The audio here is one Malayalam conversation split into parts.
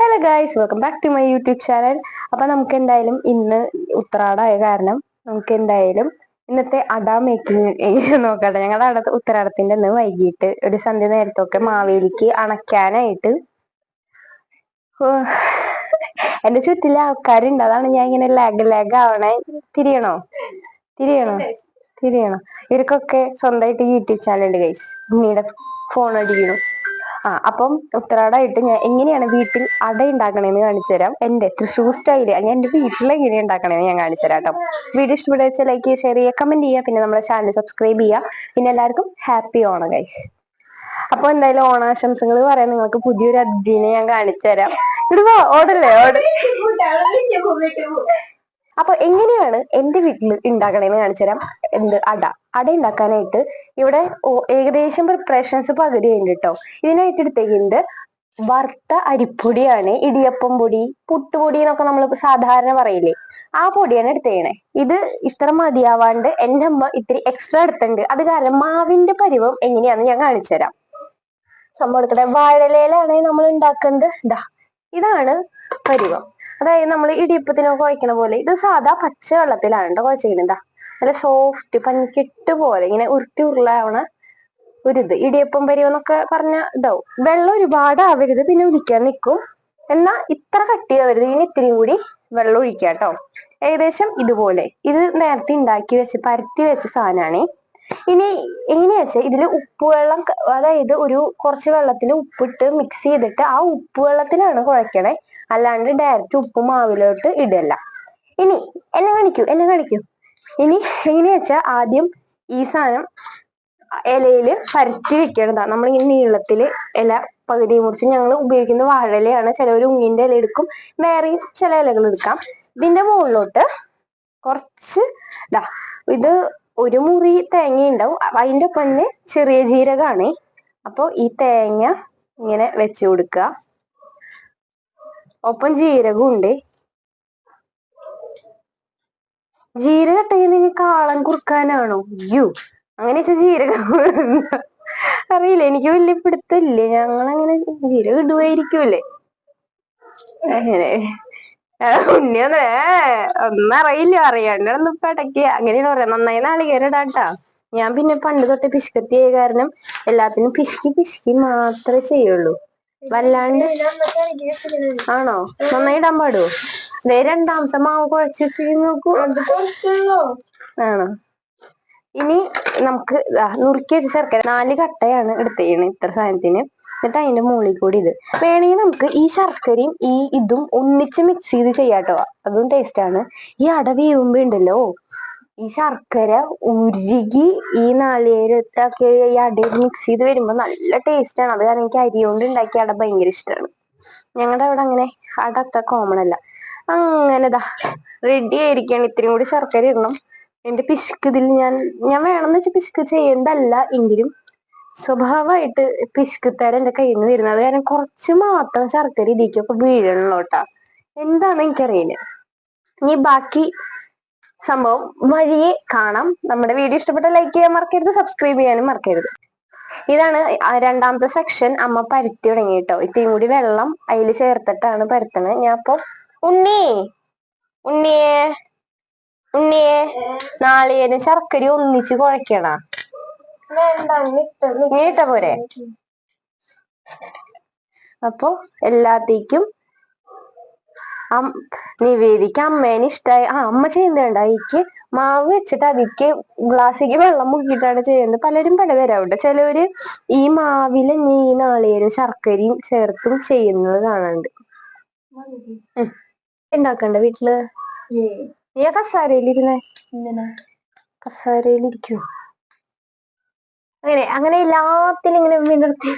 Hello guys, welcome back to my YouTube channel. അപ്പൊ നമുക്ക് എന്തായാലും ഇന്ന് ഉത്രാടമായ കാരണം നമുക്ക് എന്തായാലും ഇന്നത്തെ അട മേക്കിംഗ് നോക്കട്ടെ. ഞങ്ങളുടെ ഉത്രാടത്തിന്റെ അന്ന് വൈകിട്ട് ഒരു സന്ധ്യ നേരത്തൊക്കെ മാവേലിക്ക് അണയ്ക്കാനായിട്ട് എന്റെ ചുറ്റിലെ ആൾക്കാരുണ്ട്. അതാണ് ഞാൻ ഇങ്ങനെ ലാഗ് ആവണേ. തിരിയണോ തിരിയണോ തിരിയണോ ഇവർക്കൊക്കെ സ്വന്തമായിട്ട് യൂട്യൂബ് ചാനൽ ഉണ്ട് ഗൈസ്. പിന്നീട് ഫോൺ അടിക്കണം. അപ്പം ഉത്രാടായിട്ട് ഞാൻ എങ്ങനെയാണ് വീട്ടിൽ അട ഉണ്ടാക്കണേന്ന് കാണിച്ചു തരാം. എന്റെ തൃശ്ശൂർ സ്റ്റൈല് ഞാൻ എന്റെ വീട്ടിൽ എങ്ങനെയാണ് ഉണ്ടാക്കണേന്ന് ഞാൻ കാണിച്ചു തരാം കേട്ടോ. വീഡിയോ ഇഷ്ടപ്പെട്ട വെച്ചാൽ ലൈക്ക് ചെയ്യുക, ഷെയർ ചെയ്യുക, കമന്റ് ചെയ്യുക. പിന്നെ നമ്മുടെ ചാനൽ സബ്സ്ക്രൈബ് ചെയ്യുക. പിന്നെ എല്ലാവർക്കും ഹാപ്പി ഓണം ഗൈസ്. അപ്പൊ എന്തായാലും ഓണാശംസകൾ പറയാൻ നിങ്ങൾക്ക് പുതിയൊരു അതിഥിനെ ഞാൻ കാണിച്ചു തരാം. ഇവിടെ ഓടല്ലേ അപ്പൊ എങ്ങനെയാണ് എന്റെ വീട്ടിൽ ഉണ്ടാക്കണേന്ന് കാണിച്ചു തരാം. അട ഉണ്ടാക്കാനായിട്ട് ഇവിടെ ഏകദേശം പ്രിപ്പറേഷൻസ് പകുതി ഉണ്ട് കേട്ടോ. ഇതിനായിട്ട് എടുത്തേക്കുന്നത് വറുത്ത അരിപ്പൊടിയാണ്. ഇടിയപ്പം പൊടി, പുട്ടുപൊടി എന്നൊക്കെ നമ്മൾ സാധാരണ പറയില്ലേ, ആ പൊടിയാണ് എടുത്തേക്കണേ. ഇത് ഇത്ര മതിയാവാണ്ട് എന്റെ അമ്മ ഇത്തിരി എക്സ്ട്രാ എടുത്തിട്ടുണ്ട്. അത് കാരണം മാവിന്റെ പരുവം എങ്ങനെയാന്ന് ഞാൻ കാണിച്ചു തരാം. സംഭവം എടുക്കട്ടെ. വാഴയിലാണ് നമ്മൾ ഉണ്ടാക്കുന്നത്. ഇതാണ് പരുവം. അതായത് നമ്മൾ ഇടിയപ്പത്തിനൊക്കെ കുഴക്കണ പോലെ. ഇത് സാധാ പച്ച വെള്ളത്തിലാണ് കേട്ടോ കുഴച്ചിരിക്കുന്നത്. നല്ല സോഫ്റ്റ് പനിക്കെട്ട് പോലെ ഇങ്ങനെ ഉരുളാവണ ഒരിത്. ഇടിയപ്പം പരുവം എന്നൊക്കെ പറഞ്ഞ ഇതാവും. വെള്ളം ഒരുപാട് ആവരുത്, പിന്നെ ഒലിക്കാൻ നിൽക്കും. എന്നാ ഇത്ര കട്ടിയാവരുത്. ഇതിന് ഇത്തിരിയും കൂടി വെള്ളം ഒഴിക്കുക കേട്ടോ. ഏകദേശം ഇതുപോലെ. ഇത് നേരത്തെ ഉണ്ടാക്കി വെച്ച് പരത്തി വെച്ച സാധനമാണ്. ഇനി എങ്ങനെയാ വെച്ചാൽ ഇതിൽ ഉപ്പുവെള്ളം, അതായത് കുറച്ച് വെള്ളത്തിൽ ഉപ്പിട്ട് മിക്സ് ചെയ്തിട്ട് ആ ഉപ്പുവെള്ളത്തിലാണ് കുഴക്കണേ. അല്ലാണ്ട് ഡയറക്റ്റ് ഉപ്പ് മാവിലോട്ട് ഇടല്ല. ഇനി എന്നെ കാണിക്കൂ. ഇനി എങ്ങനെയാ വെച്ചാൽ ആദ്യം ഈ സാധനം ഇലയില് പരത്തി വെക്കണതാ. നമ്മളിങ്ങനെ നീളത്തില് ഇല പകുതി മുറിച്ച്, ഞങ്ങൾ ഉപയോഗിക്കുന്ന വാഴയിലയാണ്. ചിലവർ ഉങ്ങിന്റെ ഇല എടുക്കും, വേറെ ചില ഇലകൾ എടുക്കാം. ഇതിന്റെ മുകളിലോട്ട് കുറച്ച് ഇത് ഒരു മുറി തേങ്ങ ഉണ്ടാവും. അതിന്റെ ഒപ്പം തന്നെ ചെറിയ ജീരകമാണ്. അപ്പൊ ഈ തേങ്ങ ഇങ്ങനെ വെച്ചു കൊടുക്കുക. ഒപ്പം ജീരകവും ഉണ്ട്. ജീരകം ഇട്ടെങ്കിൽ കാളം കുറുക്കാനാണോ? അങ്ങനെ വെച്ചാൽ ജീരകം അറിയില്ല, എനിക്ക് വലിയ പിടുത്തല്ലേ. ഞങ്ങളങ്ങനെ ജീരകം ഇടുവായിരിക്കൂലേ അങ്ങനെ. ഉണ്ണിയൊന്നേ ഒന്നും അറിയില്ല, അറിയാണ്ടൊന്നും പടക്കുക അങ്ങനെയാണ് പറയാം. നന്നായി നാളികേരം ഇടാട്ടാ. ഞാൻ പിന്നെ പണ്ട് തൊട്ട് പിശുക്കത്തിയായ കാരണം എല്ലാത്തിനും പിശുക്കി മാത്രമേ ചെയ്യുള്ളൂ. വല്ലാണ്ട് ആണോ? നന്നായി ഇടാൻ പാടുവോ? രണ്ടാമത്തെ മാവ് കുഴച്ച് നോക്കൂ. ആണോ? ഇനി നമുക്ക് നുറുക്കി വെച്ച ശർക്കര 4 കട്ടയാണ് എടുത്തേക്കണേ ഇത്ര സാധനത്തിന്. എന്നിട്ട് അതിന്റെ മുകളിൽ കൂടി ഇത് വേണമെങ്കിൽ നമുക്ക് ഈ ശർക്കരയും ഇതും ഒന്നിച്ച് മിക്സ് ചെയ്ത് ചെയ്യാട്ടോ. അതും ടേസ്റ്റ് ആണ്. ഈ അട വേവുമ്പോ ഉണ്ടല്ലോ, ഈ ശർക്കര ഉരുകി ഈ നാളികേരത്തൊക്കെ ഈ അടയിൽ മിക്സ് ചെയ്ത് വരുമ്പോ നല്ല ടേസ്റ്റ് ആണ്. അത് കാരണം എനിക്ക് അരി കൊണ്ട് ഉണ്ടാക്കിയ അട ഭയങ്കര ഇഷ്ടമാണ്. ഞങ്ങളുടെ അവിടെ അങ്ങനെ അട അത്ര കോമൺ അല്ല. അങ്ങനെ റെഡി ആയിരിക്കാണ്. ഇത്തിരി കൂടി ശർക്കര ഇടണം. എന്റെ പിശുക്ക് ഇതിൽ ഞാൻ വേണമെന്ന് വെച്ചാൽ പിശുക്ക് ചെയ്യേണ്ടല്ല, എങ്കിലും സ്വഭാവമായിട്ട് പിശുക്കുത്തരം എന്റെ കയ്യിൽ നിന്ന് വരുന്നത്. അത് കാരണം കുറച്ച് മാത്രം ശർക്കര ഇതിക്കൊക്കെ വീഴണല്ലോട്ടാ. എന്താന്ന് എനിക്കറിയില്ല. ഇനി ബാക്കി സംഭവം വഴിയെ കാണാം. നമ്മുടെ വീഡിയോ ഇഷ്ടപ്പെട്ട ലൈക്ക് ചെയ്യാൻ മറക്കരുത്, സബ്സ്ക്രൈബ് ചെയ്യാനും മറക്കരുത്. ഇതാണ് രണ്ടാമത്തെ സെക്ഷൻ. അമ്മ പരുത്തി തുടങ്ങി കേട്ടോ. ഇത്തിരി കൂടി വെള്ളം അതിൽ ചേർത്തിട്ടാണ് പരുത്തണത്. ഞാൻ അപ്പൊ ഉണ്ണിയേ നാളികേരം ശർക്കര ഒന്നിച്ച് കുഴക്കണ നീട്ട പോരെ. അപ്പൊ എല്ലാത്തേക്കും നിവേദിക്ക് അമ്മേനെ ഇഷ്ടായി. അമ്മ ചെയ്യുന്നുണ്ട്. അതിക്ക് മാവ് വെച്ചിട്ട് അതിക്ക് ഗ്ലാസ്സിക്ക് വെള്ളം മുക്കിയിട്ടാണ് ചെയ്യുന്നത്. പലരും പലതരാവുണ്ട്. ചിലവര് ഈ മാവില് ഈ നാളികേരം ശർക്കരയും ചേർത്തും ചെയ്യുന്നത് കാണാണ്ട്. ഉണ്ടാക്കണ്ട വീട്ടില്? നീ കസാരയിലിരുന്നേ. കസാരയിലിരിക്കൂ. അങ്ങനെ എല്ലാത്തിനും ഇങ്ങനെ വിടർത്തി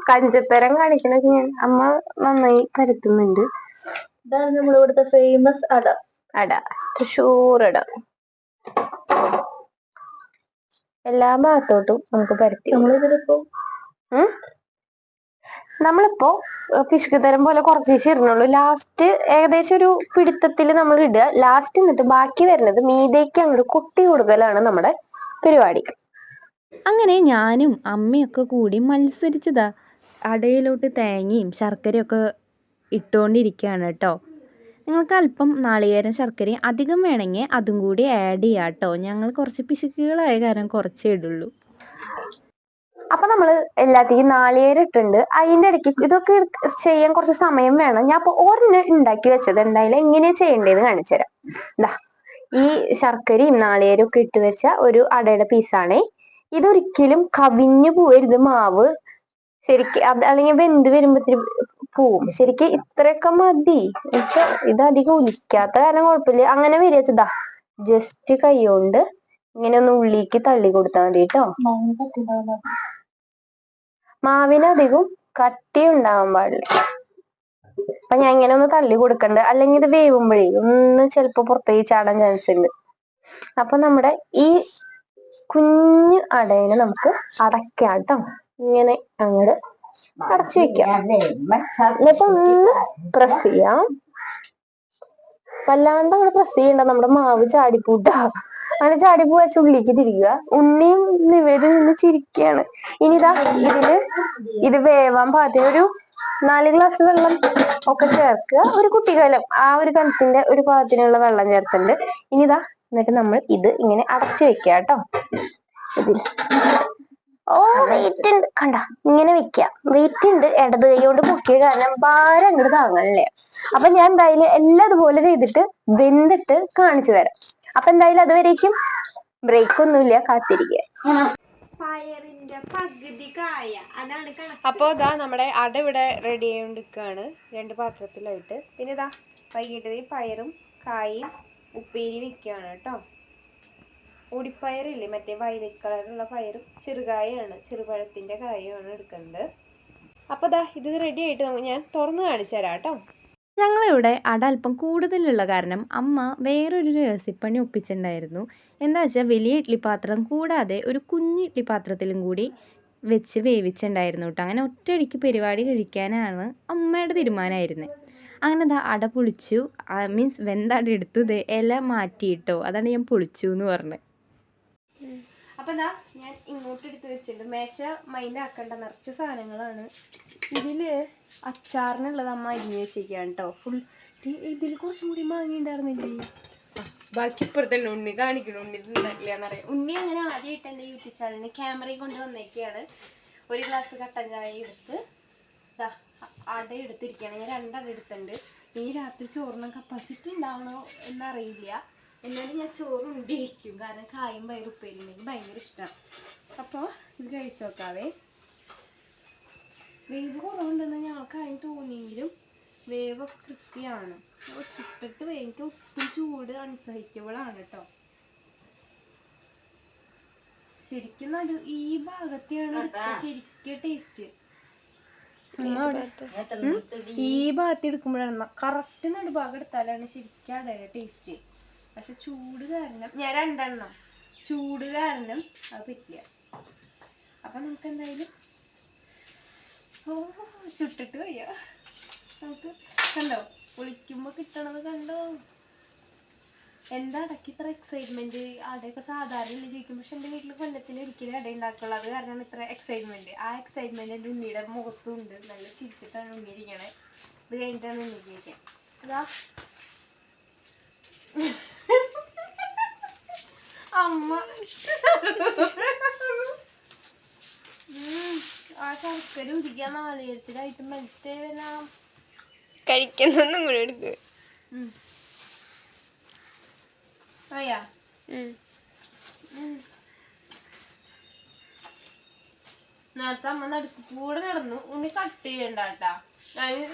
കഞ്ചത്തരം കാണിക്കണ ഞാൻ. അമ്മ നന്നായി പരത്തുന്നുണ്ട്. ഇതാണ് നമ്മളിവിടുത്തെ ഫേമസ് അട, തൃശ്ശൂർ അട. എല്ലാ ഭാഗത്തോട്ടും നമുക്ക് പരത്തി. നമ്മളിപ്പോ പിശുക്കുതരം പോലെ കുറച്ച് ഇടുന്നുള്ളൂ. ലാസ്റ്റ് ഏകദേശം ഒരു പിടുത്തത്തിൽ നമ്മൾ ഇടുക. ലാസ്റ്റ് എന്നിട്ട് ബാക്കി വരുന്നത് മീതേക്ക് അങ്ങോട്ട് കുട്ടി കൊടുക്കലാണ് നമ്മുടെ പരിപാടി. അങ്ങനെ ഞാനും അമ്മയൊക്കെ കൂടി മത്സരിച്ചതാ അടയിലോട്ട് തേങ്ങയും ശർക്കരയൊക്കെ ഇട്ടുകൊണ്ടിരിക്കുകയാണ് കേട്ടോ. നിങ്ങൾക്ക് അല്പം നാളികേരം ശർക്കരയും അധികം വേണമെങ്കിൽ അതും കൂടി ആഡ് ചെയ്യാം കേട്ടോ. ഞങ്ങൾ കുറച്ച് പിശുക്കുകളായ കാരണം കുറച്ചേ ഇടുള്ളൂ. അപ്പൊ നമ്മള് എല്ലാത്തിനും നാളികേരം ഇട്ടുണ്ട്. അതിന്റെ ഇടയ്ക്ക് ഇതൊക്കെ ചെയ്യാൻ കുറച്ച് സമയം വേണം. ഞാൻ അപ്പൊ ഒരെണ്ണം ഉണ്ടാക്കി വെച്ചത് എന്തായാലും എങ്ങനെയാ ചെയ്യേണ്ടതെന്ന് കാണിച്ചു തരാം. ദാ ഈ ശർക്കരയും നാളികേരവും ഒക്കെ ഇട്ട് വെച്ച ഒരു അടയുടെ പീസാണേ. ഇതൊരിക്കലും കവിഞ്ഞു പോവരുത് മാവ്. ശരിക്ക് അത് അല്ലെങ്കിൽ വെന്ത് വരുമ്പോ പോവും. ശരിക്ക് ഇത്രയൊക്കെ മതി. ഇത് അധികം ഒലിക്കാത്ത കാരണം കുഴപ്പമില്ല. അങ്ങനെ വിരിച്ചതാ ജസ്റ്റ് കൈ കൊണ്ട് ഇങ്ങനെ ഒന്ന് ഉള്ളിലേക്ക് തള്ളി കൊടുത്താൽ മതി കേട്ടോ. മാവിനധികം കട്ടി ഉണ്ടാവാൻ പാടില്ല. അപ്പൊ ഞാൻ ഇങ്ങനെ ഒന്ന് തള്ളി കൊടുക്കണ്ട്, അല്ലെങ്കിൽ ഇത് വേവുമ്പോഴേ ഒന്ന് ചിലപ്പോ പുറത്തേക്ക് ചാടാൻ ചാൻസ് ഉണ്ട്. അപ്പൊ നമ്മുടെ ഈ കുഞ്ഞു അടയിനെ നമുക്ക് അടയ്ക്കാം കേട്ടോ. ഇങ്ങനെ അങ്ങോട്ട് അടച്ചു വെക്കാം. എന്നിട്ട് ഒന്ന് പ്രസ് ചെയ്യാം. വല്ലാണ്ട് അങ്ങോട്ട് പ്രസ് ചെയ്യണ്ട, നമ്മുടെ മാവ് ചാടിപ്പൂട്ടാ. അങ്ങനെ ചാടിപ്പൂ വെച്ച് ഉള്ളിലേക്ക് തിരിക്കുക. ഉണ്ണിയും നിവേദ്യം നിന്ന് ചിരിക്കുകയാണ്. ഇനിതാ ഇത് വേവാൻ പാകത്തിന് ഒരു 4 ഗ്ലാസ് വെള്ളം ഒക്കെ ചേർക്കുക. ഒരു കുട്ടിക്കാലം ആ ഒരു കലത്തിന്റെ ഒരു പാകത്തിനുള്ള വെള്ളം ചേർത്തുണ്ട്. ഇനിതാ എന്നിട്ട് നമ്മൾ ഇത് ഇങ്ങനെ അടച്ചു വെക്കുക കേട്ടോ. ഇതിൽ വെയിറ്റ് ഉണ്ട് കണ്ട, ഇങ്ങനെ വെക്കാം. വെയിറ്റ് ഉണ്ട്. ഇടത് കൈ കൊണ്ട് പൊക്കിയ കാരണം ഭാരം അങ്ങോട്ട് താങ്ങാനല്ലേ. അപ്പൊ ഞാൻ എന്തായാലും എല്ലാം അതുപോലെ ചെയ്തിട്ട് വെന്തിട്ട് കാണിച്ചു തരാം. അപ്പൊ എന്തായാലും അതുവരേക്കും ബ്രേക്ക് ഒന്നുമില്ല, കാത്തിരിക്കുക. പയറിന്റെ പകുതി കായ അതാണ്. അപ്പോൾ ഇതാ നമ്മുടെ അട ഇവിടെ റെഡി ആയിക്കൊണ്ടിരിക്കുകയാണ് 2 പാത്രത്തിലായിട്ട്. പിന്നെ ഇതാ വൈകിട്ട് പയറും കായും ഉപ്പേരി വെക്കുകയാണ് കേട്ടോ. ഒടിപ്പയറില്ലേ, മറ്റേ വയലറ്റ് കളറുള്ള പയറും ചെറുകായാണ്, ചെറുപഴത്തിന്റെ കായുമാണ് എടുക്കുന്നത്. അപ്പോൾ ഇതാ ഇത് റെഡി ആയിട്ട് ഞാൻ തുറന്ന് കാണിച്ചു തരാം കേട്ടോ. ഞങ്ങളിവിടെ അട അല്പം കൂടുതലുള്ള കാരണം അമ്മ വേറൊരു രഹസ്യപ്പണി ഒപ്പിച്ചിട്ടുണ്ടായിരുന്നു. എന്താ വെച്ചാൽ വലിയ ഇഡ്ഡലി പാത്രം കൂടാതെ ഒരു കുഞ്ഞ് ഇഡ്ഡലി പാത്രത്തിലും കൂടി വെച്ച് വേവിച്ചിട്ടുണ്ടായിരുന്നു കേട്ടോ. അങ്ങനെ ഒറ്റയടിക്ക് പരിപാടി കഴിക്കാനാണ് അമ്മയുടെ തീരുമാനമായിരുന്നത്. അങ്ങനെ ദാ അട പൊളിച്ചു, മീൻസ് വെന്തട എടുത്തു. ഇത് ഇല മാറ്റിയിട്ടോ, അതാണ് ഞാൻ പൊളിച്ചു എന്ന് പറഞ്ഞത്. അപ്പം ദാ ഞാൻ ഇങ്ങോട്ട് എടുത്ത് വെച്ചിട്ടുണ്ട്. മേശ മൈൻഡ് ആക്കേണ്ട, നിറച്ച സാധനങ്ങളാണ്. ഇതിൽ അച്ചാറിനുള്ളത് അമ്മ അരിഞ്ഞ് വെച്ചേക്കാണ് കേട്ടോ. ഫുൾ ഇതിൽ കുറച്ചും കൂടി മാങ്ങിണ്ടായിരുന്നില്ലേ. ബാക്കി ഇപ്പുറത്തന്നെ ഉണ്ണി കാണിക്കണം. ഉണ്ണി ഉണ്ടാക്കില്ലെന്നറിയാം. ഉണ്ണി അങ്ങനെ ആദ്യമായിട്ട് എൻ്റെ യൂട്യൂബ് ചാനലിന് ക്യാമറയും കൊണ്ട് വന്നേക്കാണ്. 1 ഗ്ലാസ് കട്ടൻ ചായ എടുത്ത് അട എടുത്തിരിക്കുകയാണ്. ഞാൻ 2 അട എടുത്തിട്ടുണ്ട്. ഇനി രാത്രി ചോറിന് കപ്പാസിറ്റി ഉണ്ടാവണോ എന്നറിയില്ല. എന്നാലും ഞാൻ ചോറ് ഉണ്ടിരിക്കും, കാരണം കായും പയറും ഉപ്പേരി എനിക്ക് ഭയങ്കര ഇഷ്ടമാണ്. അപ്പോൾ ഇത് കഴിച്ചു നോക്കാവേ. വേവ് കുറവുണ്ടെന്ന് ഞങ്ങൾക്ക് അതിന് തോന്നിയെങ്കിലും വേവ് കൃത്യമാണ്. ചുട്ടിട്ട് എനിക്ക് ഒട്ടും ചൂട് അൺസഹിക്കബിളാണ് കേട്ടോ. ശരിക്കും ഈ ഭാഗത്തെയാണ് ശരിക്കും ടേസ്റ്റ്. ഈ ഭാഗത്ത് എടുക്കുമ്പോഴാണ് കറക്റ്റ് നടുഭാഗം എടുത്താലാണ് ശരിക്കും അടയുടെ ടേസ്റ്റ്. പക്ഷെ ചൂട് കാരണം ഞാൻ 2 എണ്ണം ചൂട് കാരണം അത് പറ്റില്ല. അപ്പം നമുക്ക് എന്തായാലും ചുട്ടിട്ട് വയ്യ. നമുക്ക് കണ്ടോ പൊളിക്കുമ്പോൾ കിട്ടണത് കണ്ടോ. എന്താ അടയ്ക്ക് ഇത്ര എക്സൈറ്റ്മെന്റ്? അടയൊക്കെ സാധാരണ ചോദിക്കും. പക്ഷെ എൻ്റെ വീട്ടിൽ കൊല്ലത്തിൽ ഒരിക്കലും അട ഉണ്ടാക്കുള്ളൂ. അത് കാരണം ഇത്ര എക്സൈറ്റ്മെന്റ്. ആ എക്സൈറ്റ്മെന്റ് എൻ്റെ ഉണ്ണിയുടെ മുഖത്തും ഉണ്ട്. നല്ല ചിരിച്ചിട്ടാണ് ഉണ്ണിയിരിക്കണേ. ഇത് കഴിഞ്ഞിട്ടാണ് ഉണ്ണിക്ക് അതാ അമ്മ ആ ശർക്കര ഉരുക്കിയ നാളികേരത്തിലായിട്ട് മെൽറ്റ് വരാം. കഴിക്കുന്നൊന്നും കൂടെ എടുക്കുക. അയ്യാ നേരത്തെ അമ്മ നടുക്ക് കൂടെ നടന്നു. ഉണ്ണി കട്ട് ചെയ്യണ്ടാട്ടാ.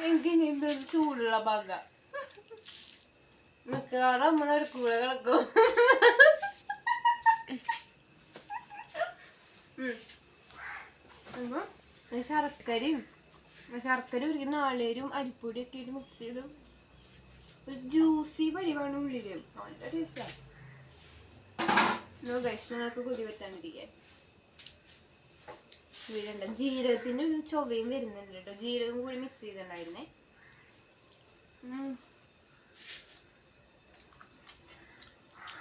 എനിക്ക് ഇനി ഇത് ചൂടുള്ള ഭാഗ മിക്കവാറും അമ്മ നടുക്കൂടെ കിടക്കും. ശർക്കര ഉരുക്കി നാളികേരും അരിപ്പൊടിയും ഒക്കെ ഇട്ട് മിക്സ് ചെയ്ത് ഒരു ജ്യൂസി പരിവാണ് ഉള്ളിലും. നല്ല ടേസ്റ്റാണ്. നിങ്ങൾക്ക് കൊതി പറ്റാണ്ടിരിക്കാൻ വീടുണ്ട്. ജീരകത്തിന്റെ ഒരു ചൊവയും വരുന്നുണ്ട് കേട്ടോ. ജീരകം കൂടി മിക്സ് ചെയ്തിട്ടുണ്ടായിരുന്നേ.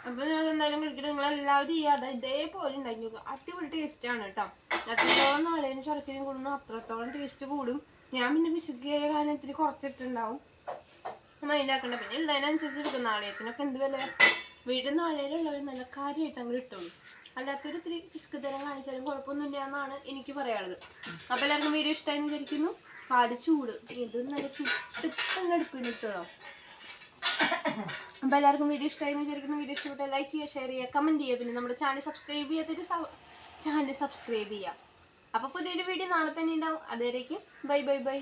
അപ്പൊ ഞാൻ എന്തായാലും കഴിക്കട്ടെ. നിങ്ങളെല്ലാവരും ഈ അട ഇതേപോലെ ഉണ്ടാക്കി നോക്കുക. അടിപൊളി ടേസ്റ്റ് ആണ് കേട്ടോ. എത്രത്തോളം നാളേനും ശർക്കരയും കൂടുന്നു അത്രത്തോളം ടേസ്റ്റ് കൂടും. ഞാൻ പിന്നെ പിശുക്കിയ കാരണം ഇത്തിരി കുറച്ചിട്ടുണ്ടാവും. മൈൻഡാക്കണ്ട. പിന്നെ ഉള്ളതിനനുസരിച്ച് എടുക്കും. നാണയത്തിനൊക്കെ എന്ത് വില. വീട്ടിൽ നാണയമുള്ളവർ നല്ല കാര്യമായിട്ട് അങ്ങ് ഇട്ടുള്ളൂ. അല്ലാത്തൊരു ഇത്തിരി പിശുക്ക് തരം കാണിച്ചാലും കുഴപ്പമൊന്നുമില്ല എന്നാണ് എനിക്ക് പറയാനുള്ളത്. അപ്പോൾ എല്ലാവർക്കും വീഡിയോ ഇഷ്ടമായി വിചാരിക്കുന്നു. കാട് ചൂട് ഇത് നല്ല ചുട്ടിട്ടങ്ങ് എടുക്കുന്നു ഇട്ടോ. അപ്പോൾ എല്ലാവർക്കും വീഡിയോ ഇഷ്ടമായി വിചാരിക്കുന്നു. വീഡിയോ ഇഷ്ടപ്പെട്ടാൽ ലൈക്ക് ചെയ്യുക, ഷെയർ ചെയ്യുക, കമൻറ്റ് ചെയ്യുക. പിന്നെ നമ്മുടെ ചാനൽ സബ്സ്ക്രൈബ് ചെയ്യാത്തൊരു ചാനൽ സബ്സ്ക്രൈബ് ചെയ്യുക. അപ്പോൾ പുതിയൊരു വീഡിയോ നാളെ തന്നെ ഉണ്ടാവും. അതുവരേക്കും ബൈ ബൈ ബൈ.